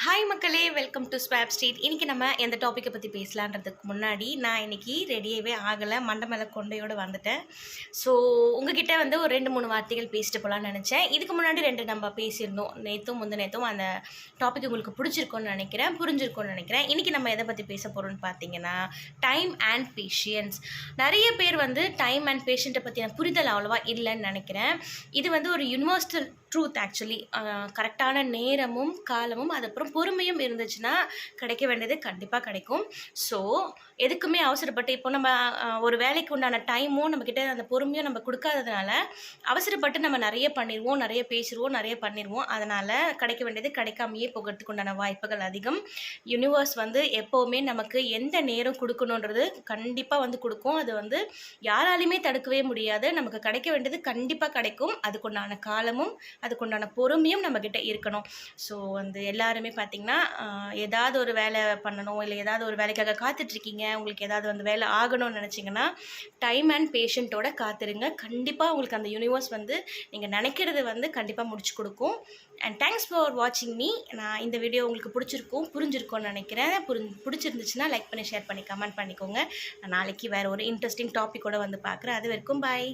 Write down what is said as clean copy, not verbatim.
Hi மக்களே, welcome to swap street. இன்றைக்கி நம்ம எந்த டாப்பிக்கை பற்றி பேசலான்றதுக்கு முன்னாடி நான் இன்றைக்கி ரெடியாகவே ஆகலை, மண்டை மேலே கொண்டையோடு வந்துட்டேன். ஸோ உங்ககிட்ட வந்து ஒரு 2-3 வார்த்தைகள் பேசிட்டு போகலான்னு நினச்சேன். இதுக்கு முன்னாடி 2 நம்ம பேசியிருந்தோம், நேற்றும் முந்தினேற்றும். அந்த டாபிக் உங்களுக்கு பிடிச்சிருக்கோன்னு நினைக்கிறேன், புரிஞ்சிருக்கோன்னு நினைக்கிறேன். இன்றைக்கி நம்ம எதை பற்றி பேச போகிறோன்னு பார்த்தீங்கன்னா, டைம் அண்ட் பேஷியன்ஸ். நிறைய பேர் வந்து டைம் அண்ட் பேஷண்ட்டை பற்றின புரிதல் அவ்வளோவா இல்லைன்னு நினைக்கிறேன். இது வந்து ஒரு யூனிவர்சல் ட்ரூத். ஆக்சுவலி கரெக்டான நேரமும் காலமும் அதுக்கப்புறம் பொறுமையும் இருந்துச்சுன்னா கிடைக்க வேண்டியது கண்டிப்பாக கிடைக்கும். ஸோ எதுக்குமே அவசரப்பட்டு இப்போ நம்ம ஒரு வேலைக்கு உண்டான டைமும் நம்மக்கிட்ட அந்த பொறுமையும் நம்ம கொடுக்காததுனால அவசரப்பட்டு நம்ம நிறைய பண்ணிடுவோம், நிறைய பேசிடுவோம், நிறைய பண்ணிடுவோம். அதனால் கிடைக்க வேண்டியது கிடைக்காமையே போகிறதுக்கு உண்டான வாய்ப்புகள் அதிகம். யூனிவர்ஸ் வந்து எப்போவுமே நமக்கு எந்த நேரம் கொடுக்கணுன்றது கண்டிப்பாக வந்து கொடுக்கும். அது வந்து யாராலையுமே தடுக்கவே முடியாது. நமக்கு கிடைக்க வேண்டியது கண்டிப்பாக கிடைக்கும். அதுக்குண்டான காலமும் அதுக்குண்டான பொறுமையும் நம்மக்கிட்ட இருக்கணும். ஸோ வந்து எல்லாருமே பார்த்திங்கன்னா ஏதாவது ஒரு வேலை பண்ணணும், இல்லை ஏதாவது ஒரு வேலைக்காக காத்துட்ருக்கீங்க, உங்களுக்கு ஏதாவது வந்து வேலை ஆகணும்னு நினச்சிங்கன்னா டைம் அண்ட் பேஷண்ட்டோட காத்துருங்க. கண்டிப்பாக உங்களுக்கு அந்த யூனிவர்ஸ் வந்து நீங்கள் நினைக்கிறது வந்து கண்டிப்பாக முடிச்சு கொடுக்கும். அண்ட் தேங்க்ஸ் ஃபார் வாட்சிங் மீ. நான் இந்த வீடியோ உங்களுக்கு புரிஞ்சிருக்கும்னு நினைக்கிறேன். பிடிச்சிருந்துச்சுன்னா லைக் பண்ணி, ஷேர் பண்ணி, கமெண்ட் பண்ணிக்கோங்க. நான் நாளைக்கு வேறு ஒரு இன்ட்ரெஸ்டிங் டாப்பிக்கோடு வந்து பார்க்குறேன். அது வரைக்கும் பாய்.